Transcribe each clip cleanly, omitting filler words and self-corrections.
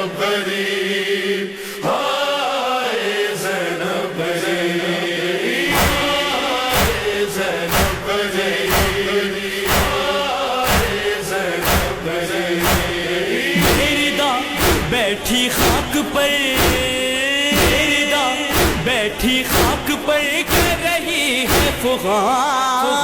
زینب غریب، ہائے زینب غریب، ہائے زینب غریب، ہائے زینب غریب۔ میری دا بیٹھی خاک پر، میری دا بیٹھی خاک پر کر رہی ہے فغان،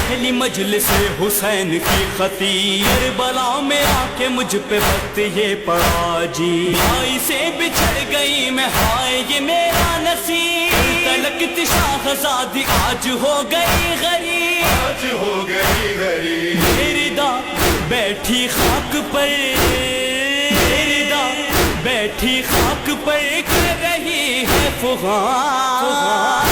پہلی مجلس حسین کی خطیب، کربلا میں آ کے مجھ پہ وقت یہ پڑا جی، بھائی سے بچھڑ گئی میں ہائے یہ میرا نصیب، تلکت شاہزادی آج ہو گئی غریب، آج ہو گئی غریب۔ میری دا بیٹھی خاک پر، میری دا بیٹھی خاک پر کر رہی ہے فغان،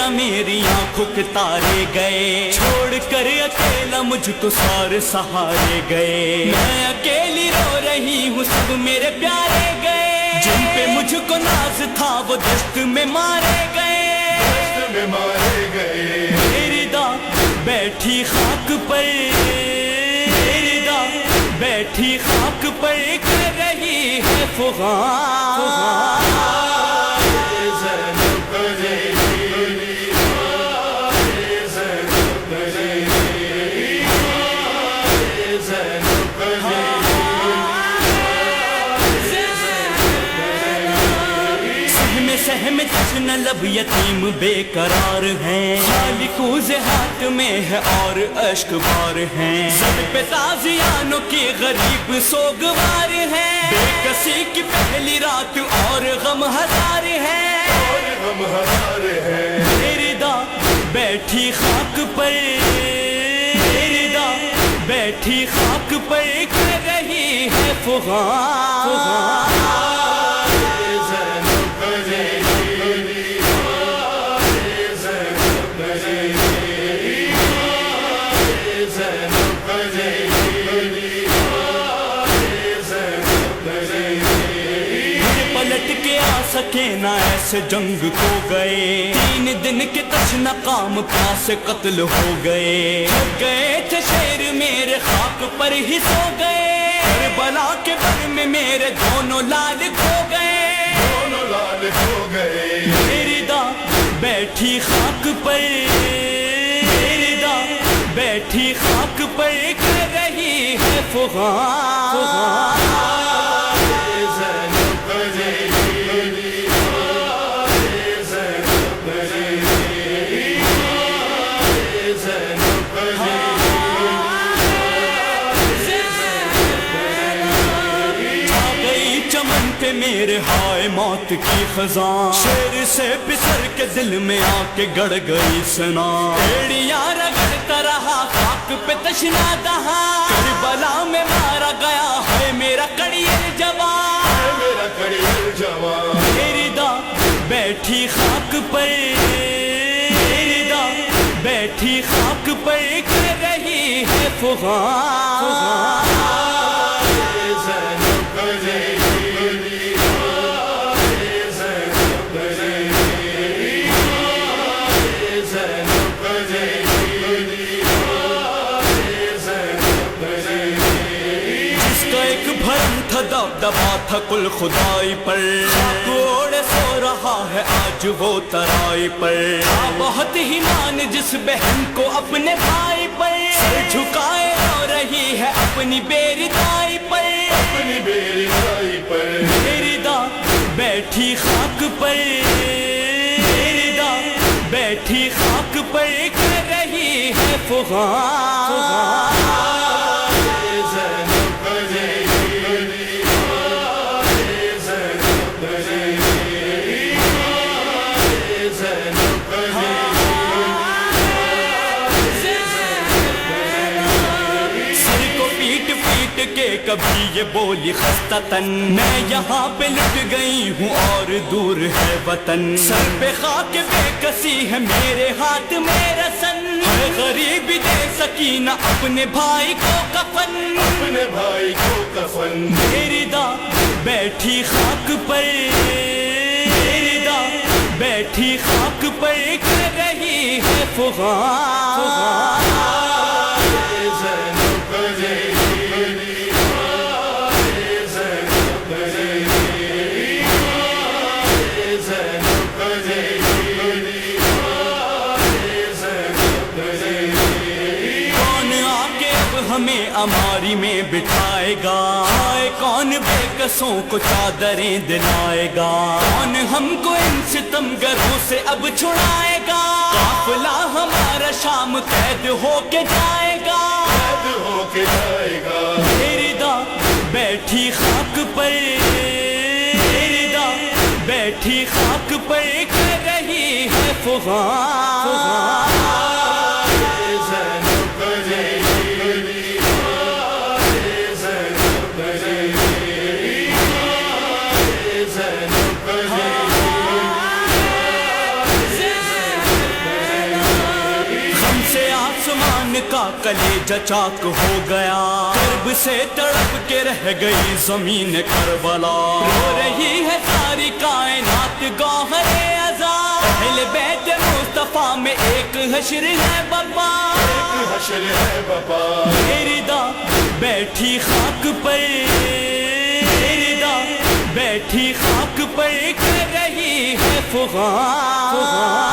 میری آنکھوں کے تارے گئے، چھوڑ کر اکیلا مجھ کو سارے سہارے گئے، میں اکیلی رو رہی ہوں سب میرے پیارے گئے، جن پہ مجھ کو ناز تھا وہ دست میں مارے گئے، دست میں مارے گئے۔ میری دا بیٹھی خاک پر، میری دا بیٹھی خاک پر کر رہی ہے فغان، سہم جشن لب یتیم بے قرار ہیں، خالق ہاتھ میں ہے اور اشک بار ہیں، سب پہ تازیانوں کی غریب سوگوار ہیں، بے کسی کی پہلی رات اور غم ہزار ہیں، اور غم ہزار ہیں۔ میری دا بیٹھی خاک پر، میری دا بیٹھی خاک پر کر رہی ہے فغان، سکے نہ ایسے جنگ کو گئے، 3 دن کے تشنا کام پاس قتل ہو گئے، گئے تھے شیر میرے خاک پر ہی سو گئے، کربلا کے بر میں میرے دونوں لال کھو گئے، دونوں لال ہو گئے۔ میری دا بیٹھی خاک پر، میری دا بیٹھی خاک پر کر رہی ہے فغان، میرے ہائے موت کی خزاں، شیر سے پسر کے دل میں آ کے گڑ گئی سنا، ایڑیاں رگڑتا رہا خاک پہ تشنا دہاں، کربلا میں مارا گیا ہے میرا کڑیل جوان، میرا کڑیل جوان۔ میری دا بیٹھی خاک پر، میری دا بیٹھی خاک پر کر رہی ہے فغان، دبا تھا کل خدائی پر، کوڑے سو رہا ہے آج وہ ترائی پر، بہت ہی مان جس بہن کو اپنے بھائی پر، سر جھکائے رو رہی ہے اپنی بیردائی پر، اپنی بیردائی پر۔ میری دا بیٹھی خاک پر، میری دا بیٹھی خاک پر کر رہی ہے فغان، لٹ کے کبھی یہ بولی خستہ تن میں یہاں پہ لٹ گئی ہوں اور دور ہے وطن سر پہ خاک بے کسی ہے میرے ہاتھ میں رسن ہے غریبی دے سکینہ اپنے بھائی کو کفن اپنے بھائی کو کفن میری دا بیٹھی خاک پر میری دا بیٹھی خاک پر کر رہی ہے فغان ہمیں اماری میں بٹھائے گا آئے کون بے کسوں کو چادریں دلائے گا کون ہم کو ان ستمگروں سے اب چھڑائے گا قافلہ ہمارا شام قید ہو کے جائے گا قید ہو کے جائے گا میری دا بیٹھی خاک پر میری دا بیٹھی خاک پر کر رہی ہے فغان کا کلیجہ چاک ہو گیا کرب سے تڑپ کے رہ گئی زمین کربلا رو رہی ہے ساری کائنات گوہر عزا اہل بیت مصطفیٰ میں ایک حشر ہے بابا ایک حشر ہے بابا میری دا بیٹھی خاک پر میری دا بیٹھی خاک پر کر رہی ہے فغان